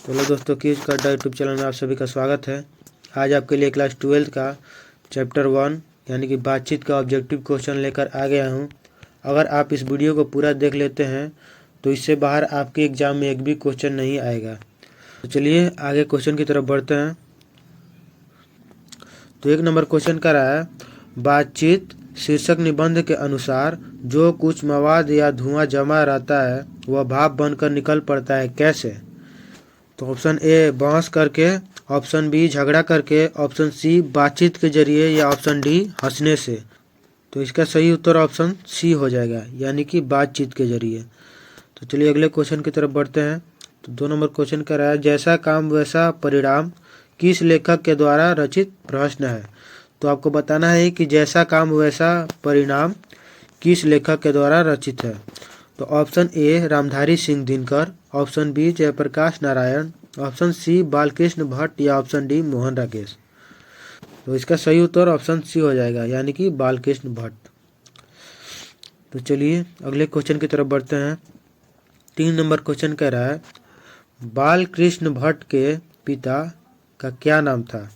तो हेलो दोस्तों, क्विज का अड्डा यूट्यूब चैनल में आप सभी का स्वागत है। आज आपके लिए क्लास 12 का चैप्टर 1 यानी कि बातचीत का ऑब्जेक्टिव क्वेश्चन लेकर आ गया हूं। अगर आप इस वीडियो को पूरा देख लेते हैं तो इससे बाहर आपके एग्जाम में एक भी क्वेश्चन नहीं आएगा। तो चलिए आगे क्वेश्चन की तरफ बढ़ते हैं। तो 1 नंबर क्वेश्चन का रहा है, बातचीत शीर्षक निबंध के अनुसार जो कुछ मवाद या धुआं जमा रहता है वह भाप बनकर निकल पड़ता है, कैसे? तो ऑप्शन ए बहस करके, ऑप्शन बी झगड़ा करके, ऑप्शन सी बातचीत के जरिए या ऑप्शन डी हंसने से। तो इसका सही उत्तर ऑप्शन सी हो जाएगा, यानी कि बातचीत के जरिए। तो चलिए अगले क्वेश्चन की तरफ बढ़ते हैं। तो 2 नंबर क्वेश्चन का रहा है, जैसा काम वैसा परिणाम किस लेखक के द्वारा रचित प्रश्न है? तो आपको बताना है कि जैसा काम वैसा परिणाम किस लेखक के द्वारा रचित है। तो option A Ramdhari Singh Dinkar, option B Jayaprakash Narayan, option C Balkrishna Bhatt या ऑप्शन डी मोहन राकेश। तो इसका सही उत्तर ऑप्शन सी हो जाएगा, यानी कि बालकृष्ण भट्ट। तो चलिए अगले क्वेश्चन की तरफ बढ़ते हैं। 3 नंबर क्वेश्चन कह रहा है, बालकृष्ण भट्ट के पिता का क्या नाम था?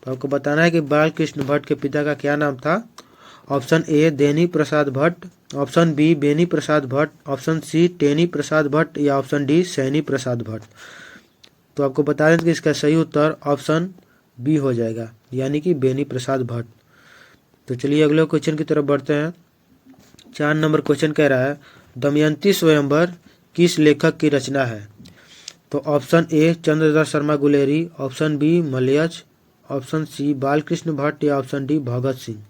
तो आपको बताना है कि बालकृष्ण भट्ट के पिता का क्या नाम था। ऑप्शन ए देनी Prasad Bhatt, option B Beni Prasad Bhatt, option C Teni Prasad Bhatt या ऑप्शन डी सैनी प्रसाद भट्ट। तो आपको बता दें कि इसका सही उत्तर ऑप्शन बी हो जाएगा, यानी कि बेनी प्रसाद भट्ट। तो चलिए अगले क्वेश्चन की तरफ बढ़ते हैं। 4 नंबर क्वेश्चन कह रहा है, दमयंती स्वयंवर किस लेखक की रचना है? तो option A Chandradas Sharma Guleri, option B Malayaj, option C Balkrishna Bhatt या ऑप्शन डी भगत सिंह।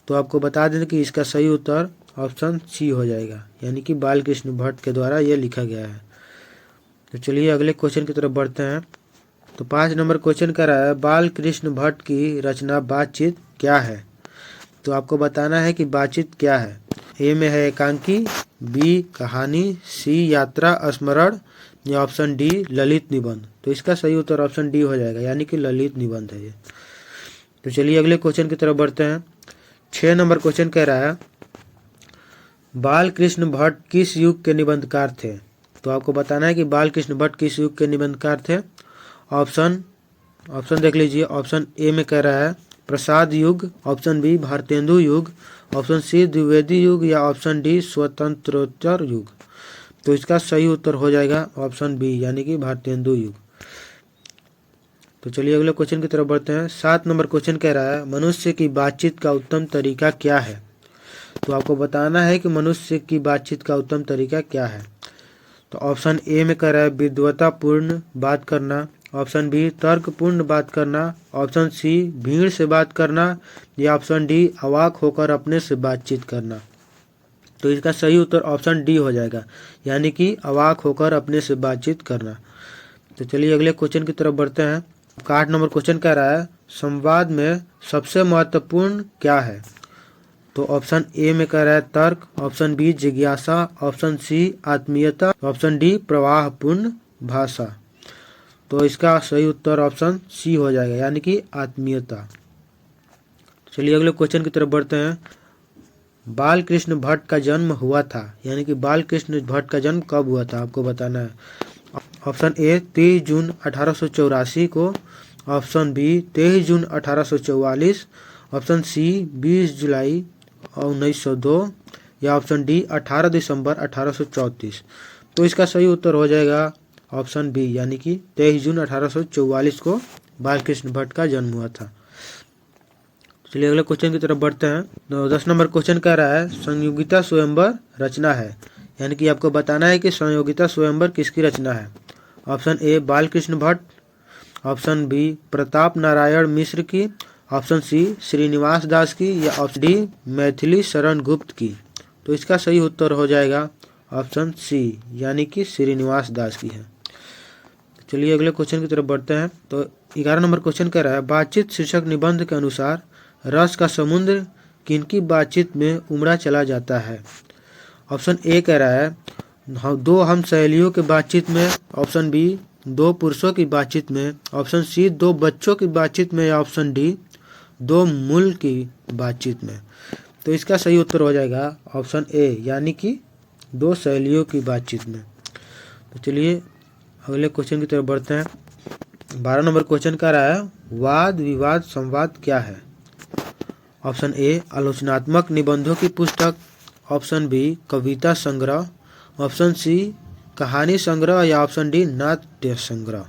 तो आपको बता दें कि इसका सही उत्तर ऑप्शन सी हो जाएगा, यानी कि बालकृष्ण भट्ट के द्वारा यह लिखा गया है। तो चलिए अगले क्वेश्चन की तरफ बढ़ते हैं। तो 5 नंबर क्वेश्चन का रहा है, बालकृष्ण भट्ट की रचना बातचीत क्या है? तो आपको बताना है कि बातचीत क्या है। ए में है एकांकी, बी कहानी, सी यात्रा स्मरण या ऑप्शन डी ललित निबंध। तो इसका सही उत्तर ऑप्शन डी हो जाएगा, यानी कि ललित निबंध है ये। तो चलिए अगले क्वेश्चन की तरफ बढ़ते हैं। 6 नंबर क्वेश्चन कह रहा है, बालकृष्ण भट्ट किस युग के निबंधकार थे? तो आपको बताना है कि बालकृष्ण भट्ट किस युग के निबंधकार थे। ऑप्शन देख लीजिए। ऑप्शन ए में कह रहा है प्रसाद युग, ऑप्शन बी भारतेंदु युग, ऑप्शन सी द्विवेदी युग या ऑप्शन डी स्वतंत्रोत्तर युग। तो इसका सही उत्तर हो जाएगा ऑप्शन बी, यानी कि भारतेंदु युग। तो चलिए अगले क्वेश्चन की तरफ बढ़ते हैं। 7 नंबर क्वेश्चन कह रहा है, मनुष्य की बातचीत का उत्तम तरीका क्या है? तो आपको बताना है कि मनुष्य की बातचीत का उत्तम तरीका क्या है। तो ऑप्शन ए में कह रहा है विद्वतापूर्ण बात करना, ऑप्शन बी तर्कपूर्ण बात करना, ऑप्शन सी भीड़ से बात करना या ऑप्शन डी अवाक होकर अपने से बातचीत करना। तो इसका सही उत्तर ऑप्शन डी हो जाएगा, यानी कि अवाक होकर अपने से बातचीत करना। तो चलिए अगले क्वेश्चन की तरफ बढ़ते हैं। 8 नंबर क्वेश्चन कह रहा है, संवाद में सबसे महत्वपूर्ण क्या है? तो ऑप्शन ए में कह रहा है तर्क, ऑप्शन बी जिज्ञासा, ऑप्शन सी आत्मीयता, ऑप्शन डी प्रवाहपूर्ण भाषा। तो इसका सही उत्तर ऑप्शन सी हो जाएगा, यानी कि आत्मीयता। चलिए अगले क्वेश्चन की तरफ बढ़ते हैं। बालकृष्ण भट्ट का जन्म हुआ था, यानी कि बालकृष्ण भट्ट का जन्म कब हुआ था आपको बताना है। ऑप्शन ए 23 जून 1884 को, ऑप्शन बी 23 जून 1844, ऑप्शन सी 20 जुलाई 1902 या ऑप्शन डी 18 दिसंबर 1834। तो इसका सही उत्तर हो जाएगा ऑप्शन बी, यानी कि 23 जून 1844 को बालकृष्ण भट्ट का जन्म हुआ था। चलिए अगले क्वेश्चन की तरफ बढ़ते हैं। तो 10 नंबर क्वेश्चन कह रहा है, संयोगिता स्वयंवर रचना है, यानी कि आपको बताना है कि संयोगिता स्वयंवर किसकी रचना है। Option A Balkrishna Bhatt, option B Pratap Narayan Mishra की, ऑप्शन सी श्रीनिवास दास की या ऑप्शन डी मैथिली शरण गुप्त की। तो इसका सही उत्तर हो जाएगा ऑप्शन सी, यानी कि श्रीनिवास दास की है। चलिए अगले क्वेश्चन की तरफ बढ़ते हैं। तो 11 नंबर क्वेश्चन कह रहा है, बातचीत शीर्षक निबंध के अनुसार रस का समुद्र किनकी बातचीत में उमड़ा चला जाता है? ऑप्शन ए कह रहा है 2 हम सहेलियों की बातचीत में, ऑप्शन बी 2 पुरुषों की बातचीत में, ऑप्शन सी 2 बच्चों की बातचीत में या ऑप्शन डी 2 मूल की बातचीत में। तो इसका सही उत्तर हो जाएगा ऑप्शन ए, यानी कि 2 सहेलियों की बातचीत में। तो चलिए अगले क्वेश्चन की तरफ बढ़ते हैं। 12 नंबर क्वेश्चन कह रहा है वाद विवाद संवाद क्या है। ऑप्शन ए आलोचनात्मक निबंधों की पुस्तक, ऑप्शन बी कविता संग्रह, ऑप्शन सी कहानी संग्रह या ऑप्शन डी नाट्य संग्रह।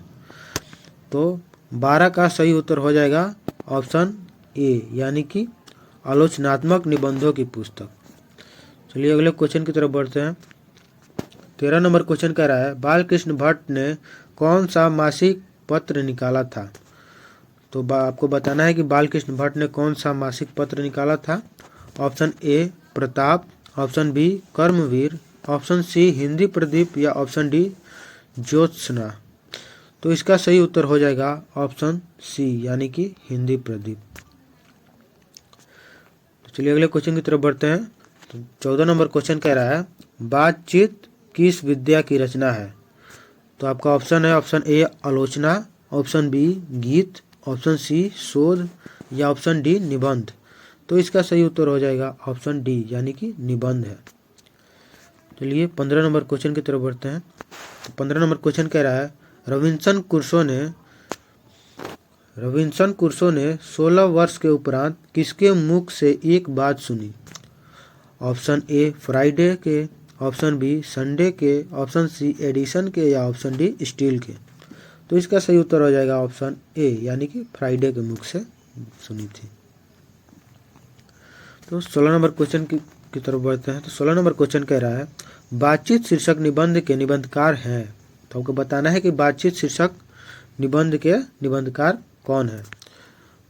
तो 12 का सही उत्तर हो जाएगा ऑप्शन ए यानी कि आलोचनात्मक निबंधों की पुस्तक। चलिए अगले क्वेश्चन की तरफ बढ़ते हैं। 13 नंबर क्वेश्चन कह रहा है बालकृष्ण भट्ट ने कौन सा मासिक पत्र निकाला था। तो आपको बताना है कि बालकृष्ण भट्ट ने कौन सा मासिक पत्र निकाला था। Option A Pratap, option B Karmaveer, option C Hindi Pradeep या ऑप्शन डी ज्योत्सना। तो इसका सही उत्तर हो जाएगा ऑप्शन सी यानी कि हिंदी प्रदीप। तो चलिए अगले क्वेश्चन की तरफ बढ़ते हैं। तो 14 नंबर क्वेश्चन कह रहा है बातचीत किस विद्या की रचना है। तो आपका ऑप्शन है ऑप्शन ए आलोचना, ऑप्शन बी गीत, ऑप्शन सी शोध या ऑप्शन डी निबंध। तो इसका सही उत्तर हो जाएगा ऑप्शन डी यानी कि निबंध है। चलिए 15 नंबर क्वेश्चन की तरफ बढ़ते हैं। तो 15 नंबर क्वेश्चन कह रहा है रॉबिन्सन क्रूसो ने 16 वर्ष के उपरांत किसके मुख से एक बात सुनी। ऑप्शन ए फ्राइडे के, ऑप्शन बी संडे के, ऑप्शन सी एडिसन के या ऑप्शन डी स्टील के। तो इसका सही उत्तर हो जाएगा ऑप्शन ए यानी कि फ्राइडे के मुख से सुनी थी। तो 16 नंबर क्वेश्चन की तरफ बढ़ते हैं। तो 16 नंबर क्वेश्चन कह रहा है बातचीत शीर्षक निबंध के निबंधकार हैं। तो आपको बताना है कि बातचीत शीर्षक निबंध के निबंधकार कौन है।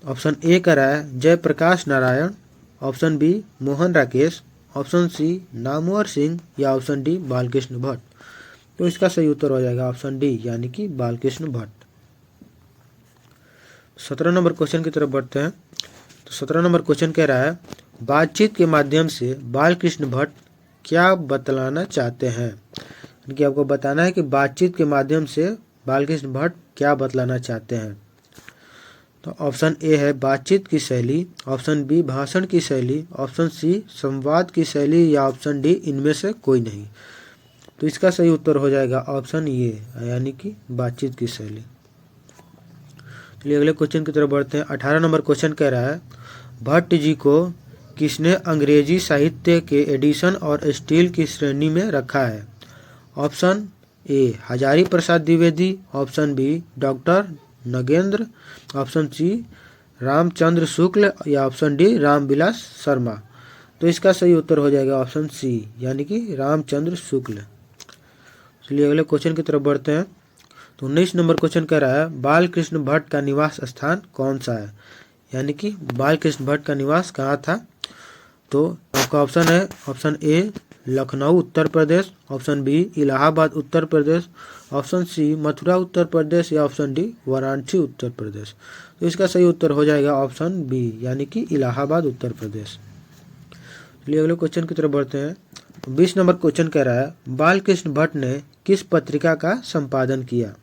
ऑप्शन ए कह रहा है Jayaprakash Narayan, option B Mohan Rakesh, option C Namvar Singh या ऑप्शन डी बालकृष्ण भट्ट। तो इसका सही उत्तर हो जाएगा ऑप्शन डी यानी कि बालकृष्ण भट्ट। 17 नंबर क्वेश्चन की तरफ बढ़ते हैं। तो 17 नंबर क्वेश्चन कह रहा है बातचीत के माध्यम से बालकृष्ण भट्ट क्या बतलाना चाहते हैं। यानी कि आपको बताना है कि बातचीत के माध्यम से बालकृष्ण भट्ट क्या बतलाना चाहते हैं। तो ऑप्शन ए है बातचीत की शैली, ऑप्शन बी भाषण की शैली, ऑप्शन सी संवाद की शैली या ऑप्शन डी इनमें से कोई नहीं। तो इसका सही उत्तर हो जाएगा ऑप्शन ए यानी कि बातचीत की शैली। चलिए अगले क्वेश्चन की तरफ बढ़ते हैं। 18 नंबर क्वेश्चन कह रहा है भट्ट जी को किसने अंग्रेजी साहित्य के एडिशन और स्टील की श्रेणी में रखा है। Option A Hazari Prasad Dwivedi, option B doctor Nagendra, option C Ramchandra Shukla या ऑप्शन डी रामविलास शर्मा। तो इसका सही उत्तर हो जाएगा ऑप्शन सी यानी कि रामचंद्र शुक्ल। चलिए अगले क्वेश्चन की तरफ बढ़ते हैं। तो 19 नंबर क्वेश्चन कह रहा है बालकृष्ण भट्ट का निवास स्थान कौन सा है। यानी कि बालकृष्ण भट्ट का निवास कहाँ था। तो आपका ऑप्शन है option A Lucknow Uttar Pradesh, option B Allahabad Uttar Pradesh, option C Mathura Uttar Pradesh या ऑप्शन डी वाराणसी उत्तर प्रदेश। तो इसका सही उत्तर हो जाएगा ऑप्शन बी यानी कि इलाहाबाद उत्तर प्रदेश। चलिए अगले क्वेश्चन की तरफ बढ़ते हैं। 20 नंबर क्वेश्चन कह रहा है बालकृष्ण भट्ट ने किस पत्रिका का संपादन किया।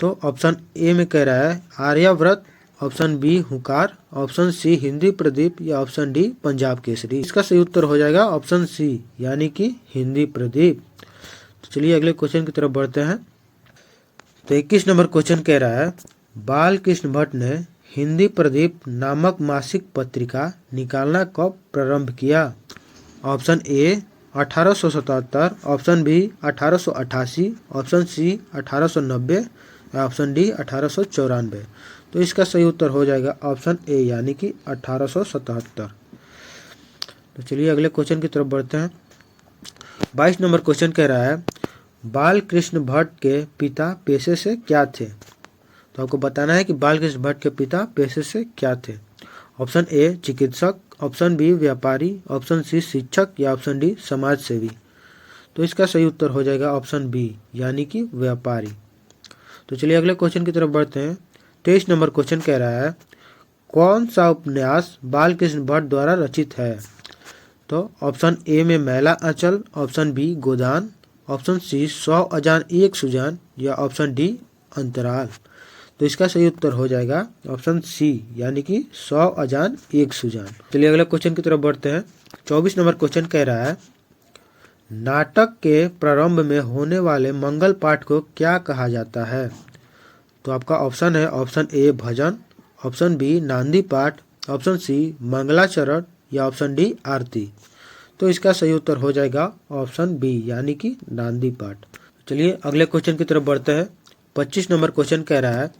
तो ऑप्शन ए में कह रहा है आर्याव्रत, ऑप्शन बी हुंकार, ऑप्शन सी हिंदी प्रदीप या ऑप्शन डी पंजाब केसरी। इसका सही उत्तर हो जाएगा ऑप्शन सी यानी कि हिंदी प्रदीप। तो चलिए अगले क्वेश्चन की तरफ बढ़ते हैं। तो 21 नंबर क्वेश्चन कह रहा है बालकृष्ण भट्ट ने हिंदी प्रदीप नामक मासिक पत्रिका निकालना कब प्रारंभ किया। Option A 1877, option B 1888, option C 1890 या ऑप्शन डी 1894। तो इसका सही उत्तर हो जाएगा ऑप्शन ए यानी कि 1877। तो चलिए अगले क्वेश्चन की तरफ बढ़ते हैं। 22 नंबर क्वेश्चन कह रहा है बालकृष्ण भट्ट के पिता पेशे से क्या थे। तो आपको बताना है कि बालकृष्ण भट्ट के पिता पेशे से क्या थे। ऑप्शन ए चिकित्सक, ऑप्शन बी व्यापारी, ऑप्शन सी शिक्षक या ऑप्शन डी समाज सेवी। तो इसका सही उत्तर हो जाएगा ऑप्शन बी यानी कि व्यापारी। तो चलिए अगले क्वेश्चन की तरफ बढ़ते हैं। 23 नंबर क्वेश्चन कह रहा है कौन सा उपन्यास बालकृष्ण भट्ट द्वारा रचित है। तो ऑप्शन ए में मैला आंचल, ऑप्शन बी गोदान, ऑप्शन सी 100 अजान एक सुजान या ऑप्शन डी अंतराल। तो इसका सही उत्तर हो जाएगा ऑप्शन सी यानी कि 100 अजान एक सुजान। चलिए अगले क्वेश्चन की तरफ बढ़ते हैं। 24 नंबर क्वेश्चन कह रहा है नाटक के प्रारंभ में होने वाले मंगल पाठ को क्या कहा जाता है? तो आपका ऑप्शन है ऑप्शन ए भजन, ऑप्शन बी नांदी पाठ, ऑप्शन सी मंगलाचरण या ऑप्शन डी आरती। तो इसका सही उत्तर हो जाएगा ऑप्शन बी यानी कि नांदी पाठ। चलिए अगले क्वेश्चन की तरफ बढ़ते हैं। 25 नंबर क्वेश्चन कह रहा है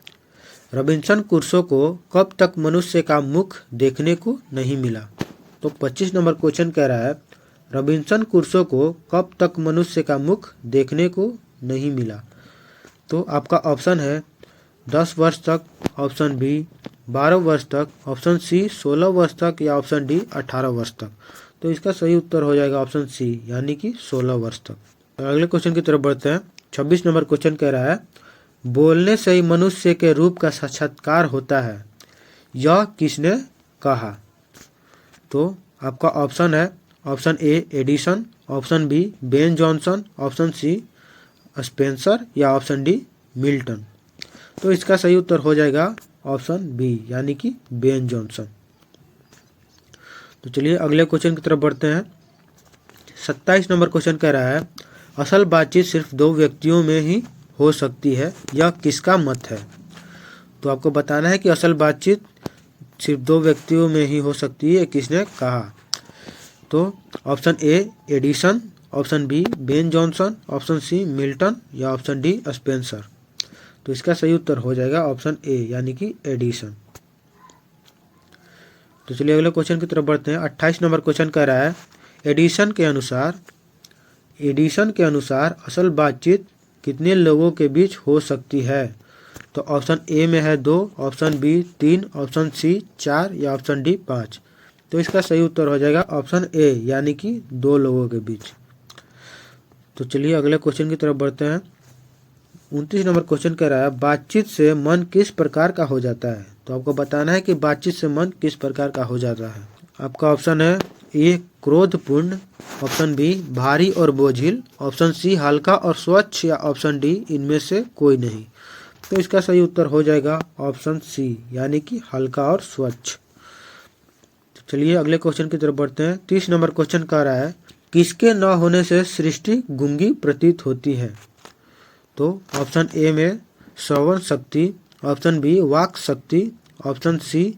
रॉबिन्सन क्रूसो को कब तक मनुष्य का मुख देखने को नहीं मिला? तो 25 नंबर क्वेश्चन कह रहा है रॉबिन्सन क्रूसो को कब तक मनुष्य का मुख देखने को नहीं मिला? तो आपका ऑप्शन है 10 वर्ष तक, ऑप्शन बी 12 वर्ष तक, ऑप्शन सी 16 वर्ष तक या ऑप्शन डी 18 वर्ष तक। तो इसका सही उत्तर हो जाएगा ऑप्शन सी यानी कि 16 वर्ष तक। अगले क्वेश्चन की तरफ बढ़ते हैं। 26 नंबर क्वेश्चन कह रहा है बोलने से ही मनुष्य के रूप का साक्षात्कार होता है, यह किसने कहा? तो आपका ऑप्शन है option A Addison, option B Ben Jonson, option C Spenser या ऑप्शन डी मिल्टन। तो इसका सही उत्तर हो जाएगा ऑप्शन बी यानी कि बेन जॉनसन। तो चलिए अगले क्वेश्चन की तरफ बढ़ते हैं। 27 नंबर क्वेश्चन कह रहा है असल बातचीत सिर्फ 2 व्यक्तियों में ही हो सकती है, यह किसका मत है? तो आपको बताना है कि असल बातचीत सिर्फ 2 व्यक्तियों में ही हो सकती है, किसने कहा? तो option A Addison, option B Ben Jonson, option C Milton या ऑप्शन डी स्पेंसर। तो इसका सही उत्तर हो जाएगा ऑप्शन ए यानी कि एडिसन। तो चलिए अगले क्वेश्चन की तरफ बढ़ते हैं। 28 नंबर क्वेश्चन कह रहा है एडिसन के अनुसार असल बातचीत कितने लोगों के बीच हो सकती है? तो ऑप्शन ए में है 2, ऑप्शन बी 3, ऑप्शन सी 4 या ऑप्शन डी 5। तो इसका सही उत्तर हो जाएगा ऑप्शन ए यानी कि 2 लोगों के बीच। तो चलिए अगले क्वेश्चन की तरफ बढ़ते हैं। 29 नंबर क्वेश्चन कह रहा है बातचीत से मन किस प्रकार का हो जाता है? तो आपको बताना है कि बातचीत से मन किस प्रकार का हो जाता है। आपका ऑप्शन है ए क्रोधपूर्ण, ऑप्शन बी भारी और बोझिल, ऑप्शन सी हल्का और स्वच्छ या ऑप्शन डी इनमें से कोई नहीं। तो इसका सही उत्तर हो जाएगा ऑप्शन सी यानी कि हल्का और स्वच्छ। तो चलिए अगले क्वेश्चन की तरफ बढ़ते हैं। 30 नंबर क्वेश्चन कह रहा है किसके न होने से सृष्टि गूंगी प्रतीत होती है? तो ऑप्शन ए में श्रवण शक्ति, ऑप्शन बी वाक शक्ति, ऑप्शन सी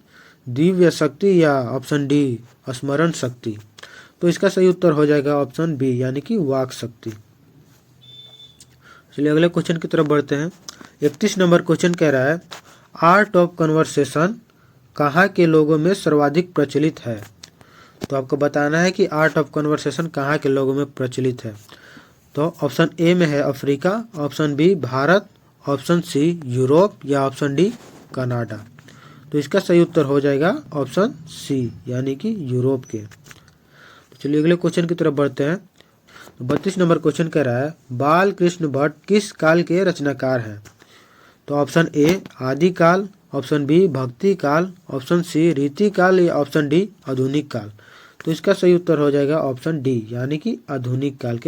दिव्य शक्ति या ऑप्शन डी स्मरण शक्ति। तो इसका सही उत्तर हो जाएगा ऑप्शन बी यानी कि वाक शक्ति। चलिए अगले क्वेश्चन की तरफ बढ़ते हैं। 31 नंबर क्वेश्चन कह रहा है आर्ट ऑफ कन्वर्सेशन कहाँ के लोगों में सर्वाधिक प्रचलित है? तो आपको बताना है कि आर्ट ऑफ कन्वर्सेशन कहाँ के लोगों में प्रचलित है। तो ऑप्शन ए में है Africa, option B Bharat, option C Europe या ऑप्शन डी कनाडा। तो इसका सही उत्तर हो जाएगा ऑप्शन सी यानी कि यूरोप के। तो चलिए अगले क्वेश्चन की तरफ बढ़ते हैं। 32 नंबर क्वेश्चन कह रहा है बाल कृष्ण भट्ट किस काल के रचनाकार हैं? तो ऑप्शन ए आदिकाल, ऑप्शन बी भक्ति काल, ऑप्शन सी रीति काल या ऑप्शन डी आधुनिक काल। तो इसका सही उत्तर हो जाएगा ऑप्शन डी यानी कि आधुनिक काल के